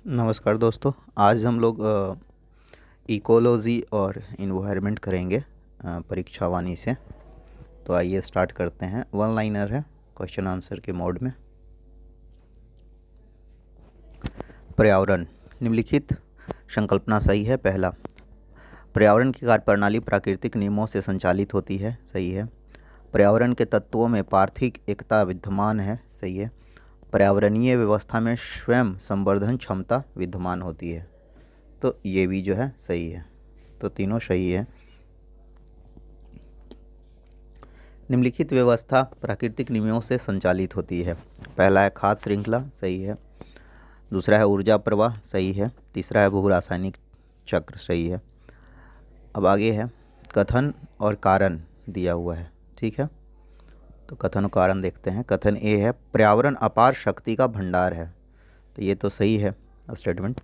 नमस्कार दोस्तों। आज हम लोग इकोलॉजी और इन्वायरमेंट करेंगे परीक्षा वाणी से। तो आइए स्टार्ट करते हैं। वन लाइनर है, क्वेश्चन आंसर के मोड में। पर्यावरण। निम्नलिखित संकल्पना सही है। पहला, पर्यावरण की कार्यप्रणाली प्राकृतिक नियमों से संचालित होती है। सही है। पर्यावरण के तत्वों में पार्थिव एकता विद्यमान है। सही है। पर्यावरणीय व्यवस्था में स्वयं संवर्धन क्षमता विद्यमान होती है। तो ये भी जो है सही है। तो तीनों सही है। निम्नलिखित व्यवस्था प्राकृतिक नियमों से संचालित होती है। पहला है खाद्य श्रृंखला। सही है। दूसरा है ऊर्जा प्रवाह। सही है। तीसरा है भू रासायनिक चक्र। सही है। अब आगे है कथन और कारण दिया हुआ है। ठीक है, तो कथन और कारण देखते हैं। कथन ए है, पर्यावरण अपार शक्ति का भंडार है। तो ये तो सही है स्टेटमेंट।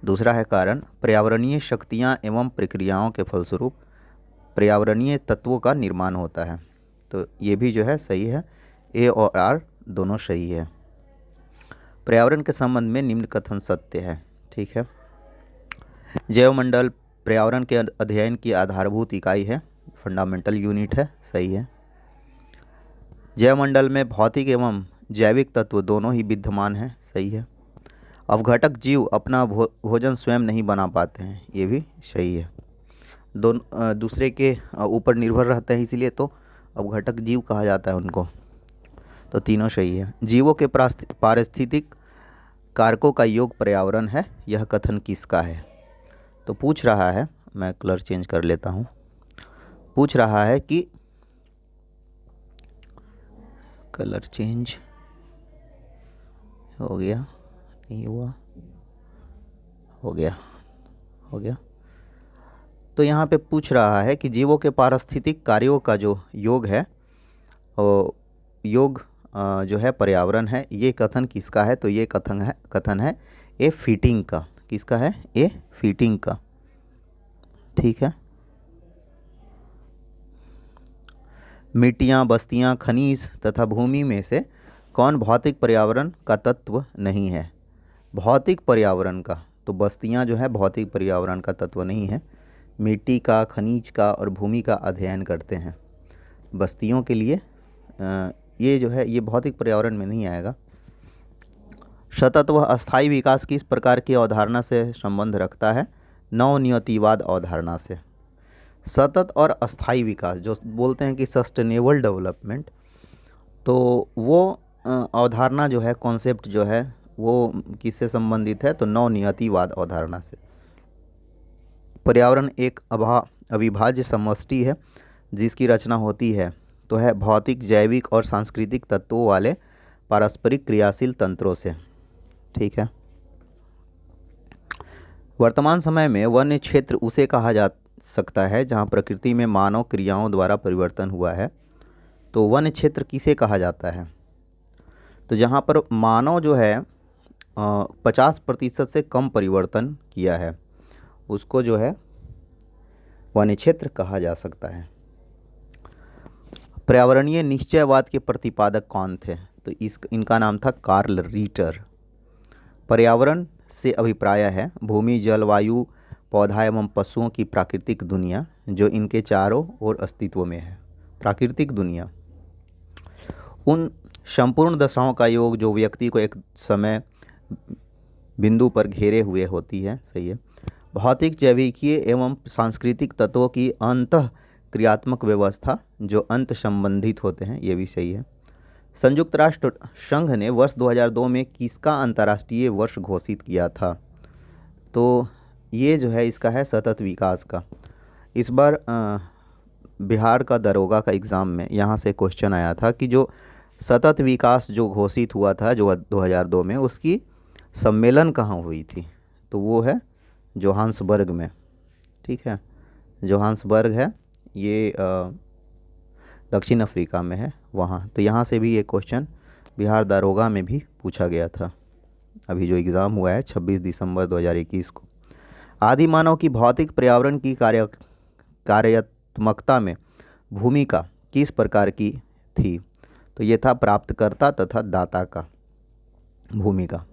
दूसरा है कारण, पर्यावरणीय शक्तियाँ एवं प्रक्रियाओं के फलस्वरूप पर्यावरणीय तत्वों का निर्माण होता है। तो ये भी जो है सही है। ए और आर दोनों सही है। पर्यावरण के संबंध में निम्न कथन सत्य है। ठीक है। जैवमंडल पर्यावरण के अध्ययन की आधारभूत इकाई है, फंडामेंटल यूनिट है। सही है। जैवमंडल में भौतिक एवं जैविक तत्व दोनों ही विद्यमान हैं। सही है। अवघटक जीव अपना भोजन स्वयं नहीं बना पाते हैं। ये भी सही है। दोनों दूसरे के ऊपर निर्भर रहते हैं, इसीलिए तो अवघटक जीव कहा जाता है उनको। तो तीनों सही है। जीवों के पारिस्थितिक कारकों का योग पर्यावरण है। यह कथन किसका है? तो पूछ रहा है, मैं कलर चेंज कर लेता हूँ। पूछ रहा है कि कलर चेंज हो गया, नहीं हुआ, हो गया, हो गया। तो यहाँ पे पूछ रहा है कि जीवों के पारिस्थितिक कार्यों का जो योग है, योग जो है पर्यावरण है। ये कथन किसका है? तो ये कथन है ए फिटिंग का। किसका है? ए फिटिंग का। ठीक है। मिट्टियाँ, बस्तियाँ, खनिज तथा भूमि में से कौन भौतिक पर्यावरण का तत्व नहीं है? भौतिक पर्यावरण का, तो बस्तियाँ जो है भौतिक पर्यावरण का तत्व नहीं है। मिट्टी का, खनिज का और भूमि का अध्ययन करते हैं। बस्तियों के लिए ये जो है ये भौतिक पर्यावरण में नहीं आएगा। सतत व अस्थायी विकास किस प्रकार की अवधारणा से संबंध रखता है? नवनियतिवाद अवधारणा से। सतत और अस्थायी विकास जो बोलते हैं कि सस्टेनेबल डेवलपमेंट, तो वो अवधारणा जो है, कॉन्सेप्ट जो है वो किससे संबंधित है? तो नवनियतिवाद अवधारणा से। पर्यावरण एक अविभाज्य समष्टि है जिसकी रचना होती है तो है भौतिक, जैविक और सांस्कृतिक तत्वों वाले पारस्परिक क्रियाशील तंत्रों से। ठीक है। वर्तमान समय में वन्य क्षेत्र उसे कहा जा सकता है जहाँ प्रकृति में मानव क्रियाओं द्वारा परिवर्तन हुआ है। तो वन्य क्षेत्र किसे कहा जाता है? तो जहाँ पर मानव जो है 50% से कम परिवर्तन किया है उसको जो है वन्य क्षेत्र कहा जा सकता है। पर्यावरणीय निश्चयवाद के प्रतिपादक कौन थे? तो इनका नाम था कार्ल रीटर। पर्यावरण से अभिप्राय है भूमि, जल, वायु, पौधा एवं पशुओं की प्राकृतिक दुनिया जो इनके चारों ओर अस्तित्व में है। प्राकृतिक दुनिया उन संपूर्ण दशाओं का योग जो व्यक्ति को एक समय बिंदु पर घेरे हुए होती है। सही है। भौतिक, जैविकीय एवं सांस्कृतिक तत्वों की अंतः क्रियात्मक व्यवस्था जो अंत संबंधित होते हैं। ये भी सही है। संयुक्त राष्ट्र संघ ने वर्ष 2002 में किसका अंतर्राष्ट्रीय वर्ष घोषित किया था? तो ये जो है इसका है सतत विकास का। इस बार बिहार का दरोगा का एग्ज़ाम में यहाँ से क्वेश्चन आया था कि जो सतत विकास जो घोषित हुआ था जो 2002 में, उसकी सम्मेलन कहाँ हुई थी? तो वो है जोहान्सबर्ग में। ठीक है। जोहान्सबर्ग है ये दक्षिण अफ्रीका में है वहाँ। तो यहाँ से भी ये क्वेश्चन बिहार दारोगा में भी पूछा गया था। अभी जो एग्ज़ाम हुआ है 26 दिसंबर 2021 को। आदि मानव की भौतिक पर्यावरण की कार्यात्मकता में भूमिका किस प्रकार की थी? तो ये था प्राप्तकर्ता तथा दाता का भूमिका।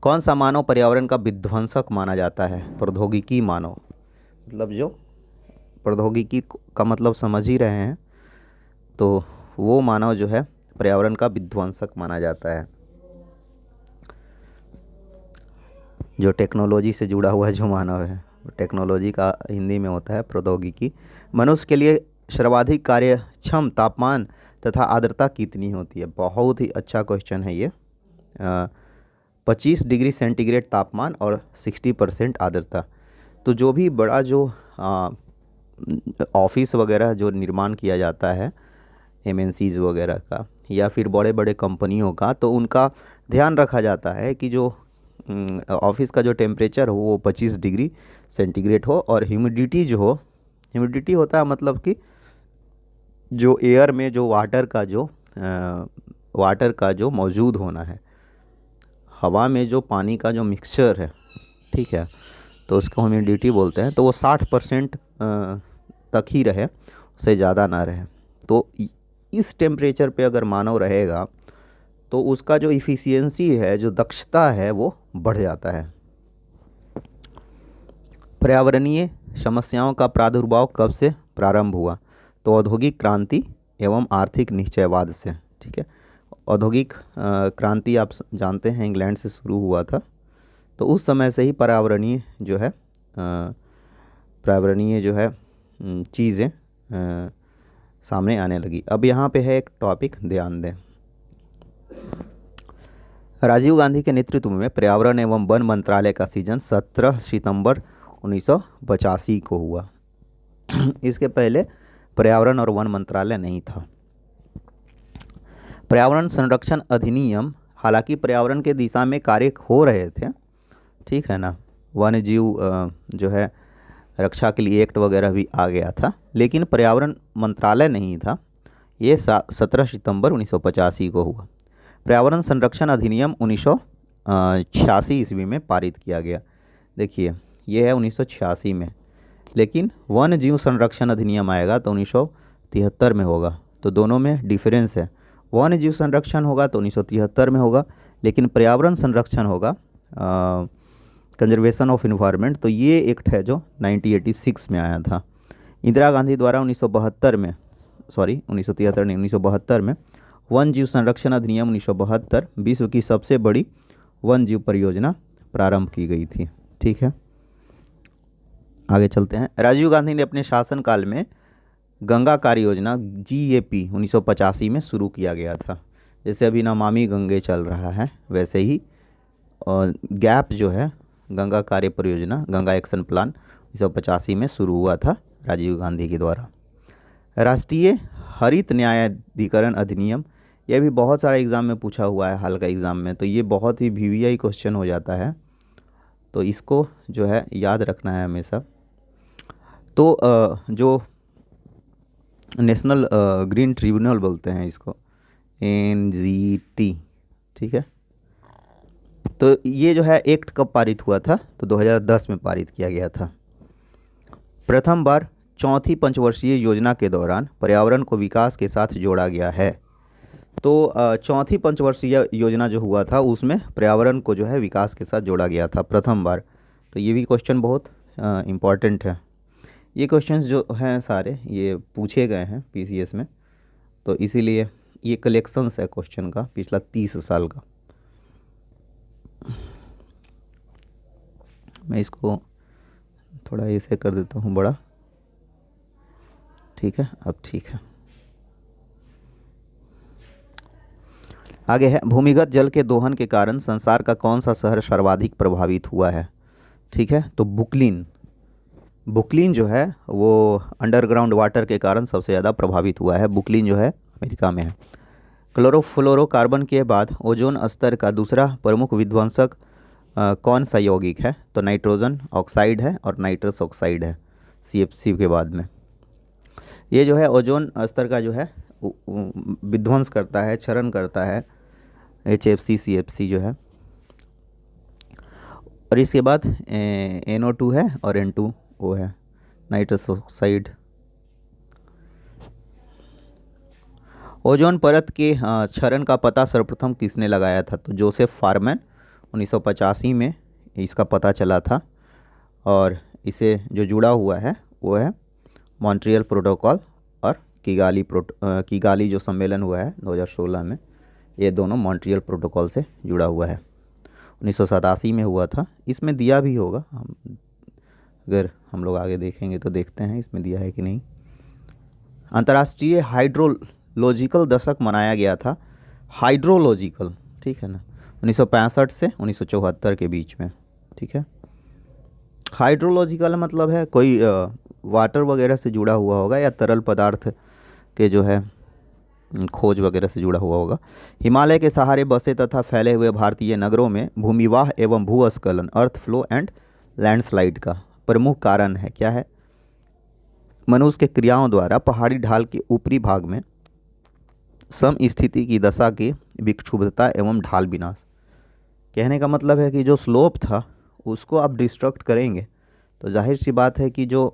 कौन सा मानव पर्यावरण का विध्वंसक माना जाता है? प्रौद्योगिकी मानव, मतलब जो प्रौद्योगिकी का मतलब समझ ही रहे हैं, तो वो मानव जो है पर्यावरण का विध्वंसक माना जाता है। जो टेक्नोलॉजी से जुड़ा हुआ जो मानव है, टेक्नोलॉजी का हिंदी में होता है प्रौद्योगिकी। मनुष्य के लिए सर्वाधिक कार्यक्षम तापमान तथा आर्द्रता कितनी होती है? बहुत ही अच्छा क्वेश्चन है ये। 25 डिग्री सेंटीग्रेड तापमान और 60% आर्द्रता। तो जो भी बड़ा जो ऑफिस वगैरह जो निर्माण किया जाता है एमएनसीज वगैरह का, या फिर बड़े बड़े कंपनियों का, तो उनका ध्यान रखा जाता है कि जो ऑफिस का जो टेम्परेचर हो वो 25 डिग्री सेंटीग्रेड हो, और ह्यूमिडिटी जो हो, ह्यूमिडिटी होता है मतलब कि जो एयर में जो वाटर का जो मौजूद होना है, हवा में जो पानी का जो मिक्सचर है, ठीक है, तो उसको ह्यूमिडिटी बोलते हैं। तो वो 60% तक ही रहे, उससे ज़्यादा ना रहे। तो इस टेम्परेचर पे अगर मानव रहेगा तो उसका जो इफ़िशियंसी है, जो दक्षता है, वो बढ़ जाता है। पर्यावरणीय समस्याओं का प्रादुर्भाव कब से प्रारंभ हुआ? तो औद्योगिक क्रांति एवं आर्थिक निश्चयवाद से, ठीक है। औद्योगिक क्रांति आप जानते हैं इंग्लैंड से शुरू हुआ था, तो उस समय से ही पर्यावरणीय जो है चीज़ें सामने आने लगी। अब यहाँ पे है एक टॉपिक, ध्यान दें। राजीव गांधी के नेतृत्व में पर्यावरण एवं वन मंत्रालय का सृजन 17 सितंबर 1985 को हुआ। इसके पहले पर्यावरण और वन मंत्रालय नहीं था। पर्यावरण संरक्षण अधिनियम, हालांकि पर्यावरण के दिशा में कार्य हो रहे थे, ठीक है ना, वन्य जीव जो है रक्षा के लिए एक्ट वगैरह भी आ गया था, लेकिन पर्यावरण मंत्रालय नहीं था। ये 17 सितंबर 1985 को हुआ। पर्यावरण संरक्षण अधिनियम 1986 ईस्वी में पारित किया गया। देखिए ये है 1986 में, लेकिन वन्य जीव संरक्षण अधिनियम आएगा तो 1973 में होगा। तो दोनों में डिफरेंस है। वन्य जीव संरक्षण होगा तो 1973 में होगा, लेकिन पर्यावरण संरक्षण होगा कंजर्वेशन ऑफ इन्वायरमेंट, तो ये एक्ट है जो 1986 में आया था। इंदिरा गांधी द्वारा 1972 में, 1973 नहीं, 1972 में वन जीव संरक्षण अधिनियम 1972 विश्व की सबसे बड़ी वन जीव परियोजना प्रारंभ की गई थी, ठीक है। आगे चलते हैं। राजीव गांधी ने अपने शासनकाल में गंगा कार्य योजना GAP 1985 में शुरू किया गया था। जैसे अभी नमामि गंगे चल रहा है, वैसे ही गैप जो है गंगा कार्य परियोजना, गंगा एक्शन प्लान 1985 में शुरू हुआ था राजीव गांधी के द्वारा। राष्ट्रीय हरित न्यायाधिकरण अधिनियम, यह भी बहुत सारे एग्ज़ाम में पूछा हुआ है, हाल का एग्ज़ाम में, तो ये बहुत ही VVI क्वेश्चन हो जाता है, तो इसको जो है याद रखना है हमेशा। तो जो नेशनल ग्रीन ट्रिब्यूनल बोलते हैं इसको, NGT, ठीक है। तो ये जो है एक्ट कब पारित हुआ था? तो 2010 में पारित किया गया था। प्रथम बार चौथी पंचवर्षीय योजना के दौरान पर्यावरण को विकास के साथ जोड़ा गया है। तो चौथी पंचवर्षीय योजना जो हुआ था उसमें पर्यावरण को जो है विकास के साथ जोड़ा गया था प्रथम बार। तो ये भी क्वेश्चन बहुत इम्पॉर्टेंट है। ये क्वेश्चंस जो हैं सारे ये पूछे गए हैं PCS में, तो इसीलिए ये कलेक्शंस है क्वेश्चन का पिछला 30 साल का। मैं इसको थोड़ा ऐसे कर देता हूँ बड़ा, ठीक है, अब ठीक है। आगे है, भूमिगत जल के दोहन के कारण संसार का कौन सा शहर सर्वाधिक प्रभावित हुआ है? ठीक है, तो बुकलिन जो है वो अंडरग्राउंड वाटर के कारण सबसे ज़्यादा प्रभावित हुआ है। बुकलिन जो है अमेरिका में है। क्लोरोफ्लोरोकार्बन के बाद ओजोन स्तर का दूसरा प्रमुख विध्वंसक कौन सा यौगिक है? तो नाइट्रोजन ऑक्साइड है और नाइट्रस ऑक्साइड है CFC के बाद में। ये जो है ओजोन स्तर का जो है विध्वंस करता है, क्षरण करता है, HFC CFC जो है। और इसके बाद NO2 है और N2O है, नाइट्रस ऑक्साइड। ओजोन परत के क्षरण का पता सर्वप्रथम किसने लगाया था? तो जोसेफ फारमैन 1985 में इसका पता चला था, और इसे जो जुड़ा हुआ है वो है मॉन्ट्रियल प्रोटोकॉल और किगाली जो सम्मेलन हुआ है 2016 में, ये दोनों मॉन्ट्रियल प्रोटोकॉल से जुड़ा हुआ है। 1987 में हुआ था, इसमें दिया भी होगा, अगर हम लोग आगे देखेंगे तो देखते हैं इसमें दिया है कि नहीं। अंतर्राष्ट्रीय हाइड्रोलॉजिकल दशक मनाया गया था, हाइड्रोलॉजिकल, ठीक है ना, 1965 से 1974 के बीच में, ठीक है। हाइड्रोलॉजिकल मतलब है कोई वाटर वगैरह से जुड़ा हुआ होगा या तरल पदार्थ के जो है खोज वगैरह से जुड़ा हुआ होगा। हिमालय के सहारे बसे तथा फैले हुए भारतीय नगरों में भूमिवाह एवं भूस्खलन, अर्थ फ्लो एंड लैंडस्लाइड का प्रमुख कारण है। क्या है? मनुष्य के क्रियाओं द्वारा पहाड़ी ढाल के ऊपरी भाग में समस्थिति की दशा की विक्षुब्धता एवं ढाल विनाश। कहने का मतलब है कि जो स्लोप था उसको आप डिस्ट्रक्ट करेंगे तो जाहिर सी बात है कि जो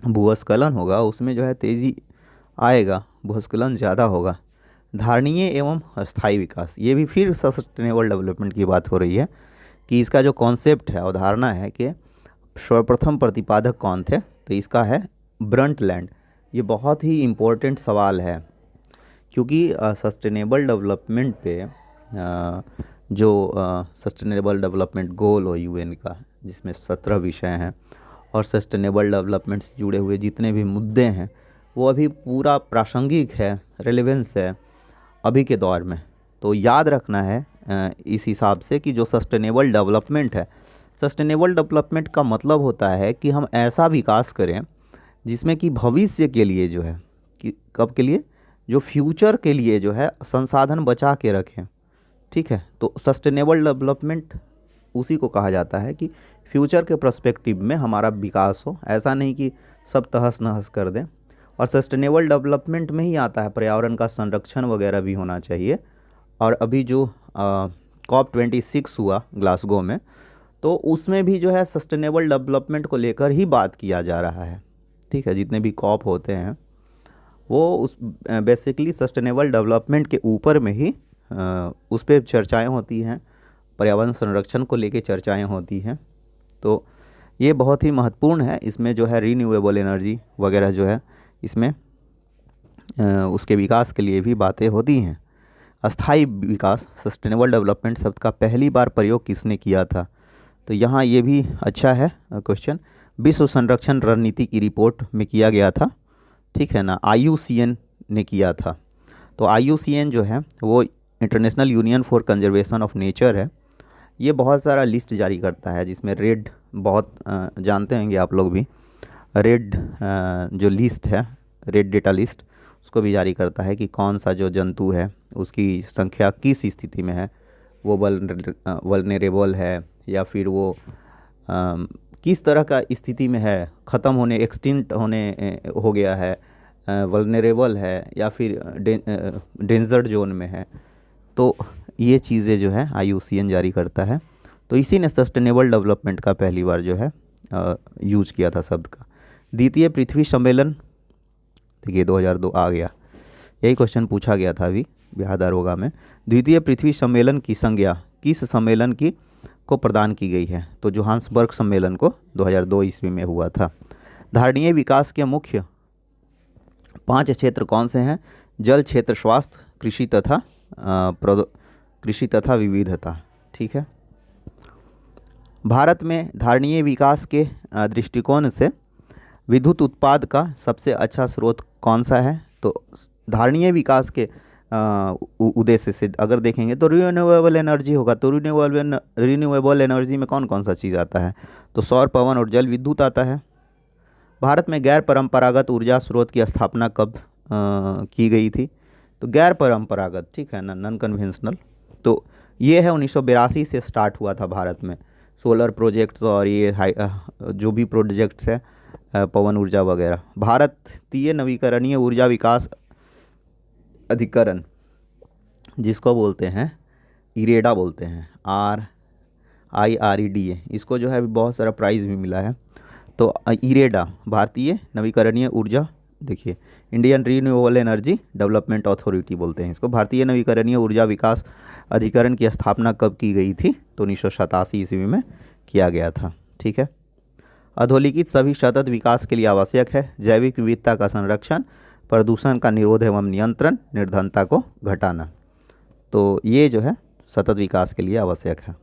भूस्खलन होगा उसमें जो है तेज़ी आएगा, भूस्खलन ज़्यादा होगा। धारणीय एवं अस्थायी विकास, ये भी फिर सस्टेनेबल डेवलपमेंट की बात हो रही है कि इसका जो कॉन्सेप्ट है, अवधारणा है कि सर्वप्रथम प्रतिपादक कौन थे, तो इसका है ब्रंटलैंड। ये बहुत ही इम्पोर्टेंट सवाल है क्योंकि सस्टेनेबल डेवलपमेंट पे जो सस्टेनेबल डेवलपमेंट गोल हो यूएन का, जिसमें 17 विषय हैं और सस्टेनेबल डेवलपमेंट से जुड़े हुए जितने भी मुद्दे हैं वो अभी पूरा प्रासंगिक है, रेलेवेंस है अभी के दौर में। तो याद रखना है इस हिसाब से कि जो सस्टेनेबल डेवलपमेंट है, सस्टेनेबल डेवलपमेंट का मतलब होता है कि हम ऐसा विकास करें जिसमें कि भविष्य के लिए जो है, कि कब के लिए, जो फ्यूचर के लिए जो है संसाधन बचा के रखें, ठीक है। तो सस्टेनेबल डेवलपमेंट उसी को कहा जाता है कि फ्यूचर के पर्सपेक्टिव में हमारा विकास हो, ऐसा नहीं कि सब तहस नहस कर दें। और सस्टेनेबल डेवलपमेंट में ही आता है पर्यावरण का संरक्षण वगैरह भी होना चाहिए। और अभी जो COP26 हुआ ग्लासगो में, तो उसमें भी जो है सस्टेनेबल डेवलपमेंट को लेकर ही बात किया जा रहा है, ठीक है। जितने भी COP होते हैं वो उस बेसिकली सस्टेनेबल डेवलपमेंट के ऊपर में ही उस पर चर्चाएँ होती हैं, पर्यावरण संरक्षण को लेके चर्चाएँ होती हैं। तो ये बहुत ही महत्वपूर्ण है। इसमें जो है रीन्यूएबल एनर्जी वगैरह जो है इसमें उसके विकास के लिए भी बातें होती हैं। अस्थायी विकास, सस्टेनेबल डेवलपमेंट शब्द का पहली बार प्रयोग किसने किया था? तो यहाँ ये भी अच्छा है क्वेश्चन, विश्व संरक्षण रणनीति की रिपोर्ट में किया गया था, ठीक है ना, IUCN ने किया था। तो IUCN जो है वो international union for conservation of nature है। ये बहुत सारा लिस्ट जारी करता है जिसमें रेड, बहुत जानते होंगे आप लोग भी, रेड जो लिस्ट है, रेड डेटा लिस्ट, उसको भी जारी करता है कि कौन सा जो जंतु है उसकी संख्या किस स्थिति में है, वो वल्नरेबल है या फिर वो किस तरह का स्थिति में है, ख़त्म होने, एक्सटिंक्ट होने हो गया है, वल्नरेबल है या फिर डेंजर जोन में है। तो ये चीज़ें जो है IUCN जारी करता है। तो इसी ने सस्टेनेबल डेवलपमेंट का पहली बार जो है यूज किया था शब्द का। द्वितीय पृथ्वी सम्मेलन, देखिए 2002 आ गया, यही क्वेश्चन पूछा गया था अभी बिहार दारोगा में। द्वितीय पृथ्वी सम्मेलन की संज्ञा किस सम्मेलन की को प्रदान की गई है? तो जोहान्सबर्ग सम्मेलन को 2002 ईस्वी में हुआ था। धारणीय विकास के मुख्य 5 क्षेत्र कौन से हैं? जल क्षेत्र, स्वास्थ्य, कृषि तथा विविधता, ठीक है। भारत में धारणीय विकास के दृष्टिकोण से विद्युत उत्पाद का सबसे अच्छा स्रोत कौन सा है? तो धारणीय विकास के उद्देश्य से अगर देखेंगे तो रिन्यूएबल एनर्जी होगा। तो रिन्यूएबल एनर्जी में कौन कौन सा चीज़ आता है? तो सौर, पवन और जल विद्युत आता है। भारत में गैर परंपरागत ऊर्जा स्रोत की स्थापना कब की गई थी? तो गैर परंपरागत, ठीक है ना, नॉन कन्वेंशनल, तो ये है 1982 से स्टार्ट हुआ था भारत में सोलर प्रोजेक्ट्स और ये जो भी प्रोजेक्ट्स है पवन ऊर्जा वगैरह। भारतीय नवीकरणीय ऊर्जा विकास अधिकरण, जिसको बोलते हैं इरेडा बोलते हैं, IREDA, इसको जो है बहुत सारा प्राइज़ भी मिला है। तो इरेडा भारतीय नवीकरणीय ऊर्जा देखिए, Indian renewable energy development authority बोलते हैं इसको। भारतीय नवीकरणीय ऊर्जा विकास अधिकरण की स्थापना कब की गई थी? तो 1987 ईस्वी में किया गया था। ठीक है। अधोलिखित सभी सतत विकास के लिए आवश्यक है: जैविक विविधता का संरक्षण, प्रदूषण का निरोध एवं नियंत्रण, निर्धनता को घटाना। तो ये जो है सतत विकास के लिए आवश्यक है।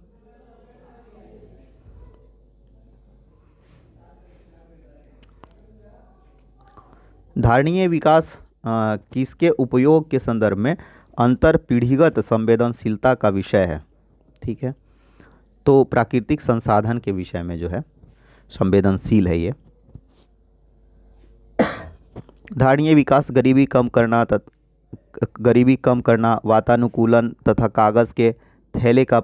धारणीय विकास किसके उपयोग के संदर्भ में अंतर पीढ़ीगत संवेदनशीलता का विषय है? ठीक है, तो प्राकृतिक संसाधन के विषय में जो है संवेदनशील है ये। धारणीय विकास गरीबी कम करना, वातानुकूलन तथा कागज़ के थैले का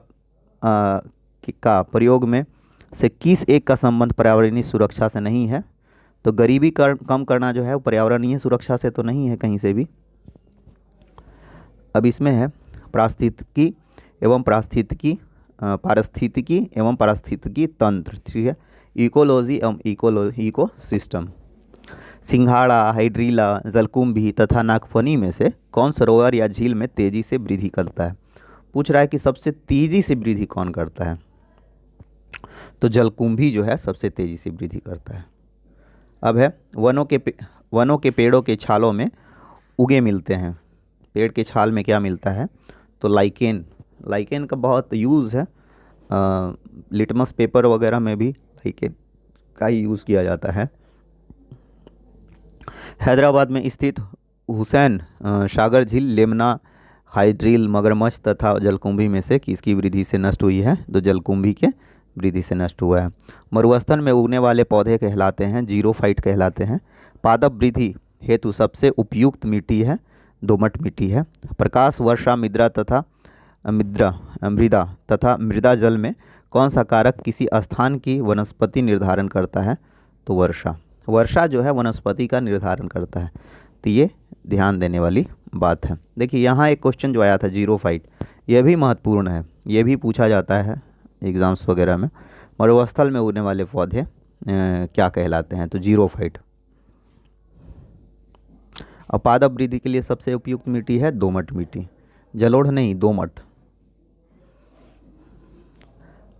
प्रयोग में से किस एक का संबंध पर्यावरणीय सुरक्षा से नहीं है? तो गरीबी कम करना जो है वो पर्यावरणीय सुरक्षा से तो नहीं है कहीं से भी। अब इसमें है पारिस्थितिकी एवं पारिस्थितिकी तंत्र। ठीक है, इकोलॉजी एवं इकोसिस्टम। सिंघाड़ा, हाइड्रीला, जलकुंभी तथा नागफनी में से कौन सरोवर या झील में तेजी से वृद्धि करता है? पूछ रहा है कि सबसे तेजी से वृद्धि कौन करता है? तो जलकुंभी जो है सबसे तेजी से वृद्धि करता है। अब है वनों के पेड़ों के छालों में उगे मिलते हैं। पेड़ के छाल में क्या मिलता है? तो लाइकेन का बहुत यूज़ है। लिटमस पेपर वगैरह में भी लाइकेन का ही यूज़ किया जाता है। हैदराबाद में स्थित हुसैन सागर झील लेमना, हाइड्रील, मगरमच्छ तथा जलकुंभी में से किसकी वृद्धि से नष्ट हुई है? तो जलकुंभी के वृद्धि से नष्ट हुआ है। मरुस्थल में उगने वाले पौधे कहलाते हैं जीरोफाइट कहलाते हैं। पादप वृद्धि हेतु सबसे उपयुक्त मिट्टी है दोमट मिट्टी है। प्रकाश, वर्षा, मृदा तथा मृदा जल में कौन सा कारक किसी स्थान की वनस्पति निर्धारण करता है? तो वर्षा जो है वनस्पति का निर्धारण करता है। तो ये ध्यान देने वाली बात है। देखिए यहाँ एक क्वेश्चन जो आया था जीरोफाइट, यह भी महत्वपूर्ण है, ये भी पूछा जाता है एग्ज़ाम्स वगैरह में। मरुस्थल में उगने वाले पौधे क्या कहलाते हैं? तो जीरोफाइट। और पादप वृद्धि के लिए सबसे उपयुक्त मिट्टी है दोमट मिट्टी, जलोढ़ नहीं, दोमट।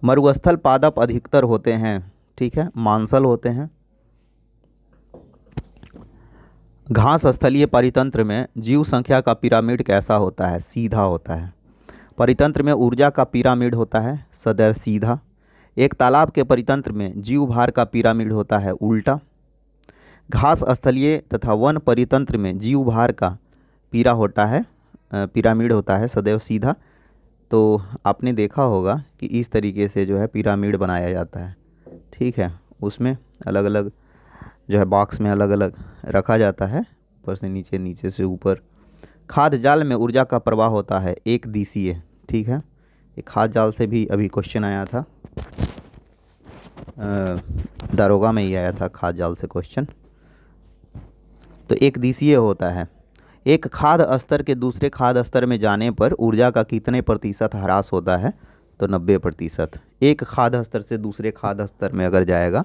मरुस्थल पादप अधिकतर होते हैं, ठीक है, मांसल होते हैं। घास स्थलीय परितंत्र में जीव संख्या का पिरामिड कैसा होता है? सीधा होता है। परितंत्र में ऊर्जा का पिरामिड होता है सदैव सीधा। एक तालाब के परितंत्र में जीव भार का पिरामिड होता है उल्टा। घास स्थलीय तथा वन परितंत्र में जीव भार का पिरामिड होता है सदैव सीधा। तो आपने देखा होगा कि इस तरीके से जो है पिरामिड बनाया जाता है। ठीक है, उसमें अलग अलग जो है बॉक्स में अलग अलग रखा जाता है, ऊपर से नीचे, नीचे से ऊपर। खाद्य जाल में ऊर्जा का प्रवाह होता है एक दिशीय। ठीक है, एक खाद्य जाल से भी अभी क्वेश्चन आया था, दारोगा में ही आया था खाद्य जाल से क्वेश्चन। तो एक दिशीय होता है। एक खाद्य स्तर के दूसरे खाद्य स्तर में जाने पर ऊर्जा का कितने प्रतिशत ह्रास होता है? तो 90%। एक खाद्य स्तर से दूसरे खाद्य स्तर में अगर जाएगा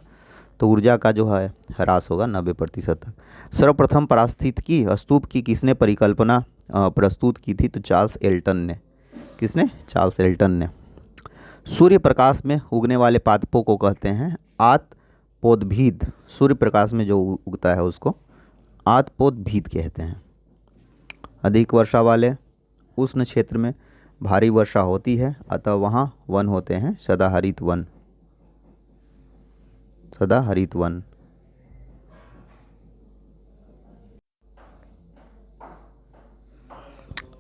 तो ऊर्जा का जो है ह्रास होगा 90% तक। सर्वप्रथम पारिस्थितिकी स्तूप की किसने परिकल्पना प्रस्तुत की थी? तो चार्ल्स एल्टन ने। किसने? चार्ल्स एल्टन ने। सूर्य प्रकाश में उगने वाले पादपों को कहते हैं आतपोदभीद। सूर्य प्रकाश में जो उगता है उसको आतपोदभीद कहते हैं। अधिक वर्षा वाले उष्ण क्षेत्र में भारी वर्षा होती है, अतः वहाँ वन होते हैं सदाहरित वन। सदाहरित वन।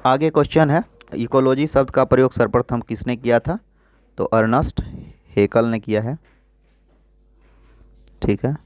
आगे क्वेश्चन है, इकोलॉजी शब्द का प्रयोग सर्वप्रथम किसने किया था? तो अर्नस्ट हेकल ने किया है। ठीक है।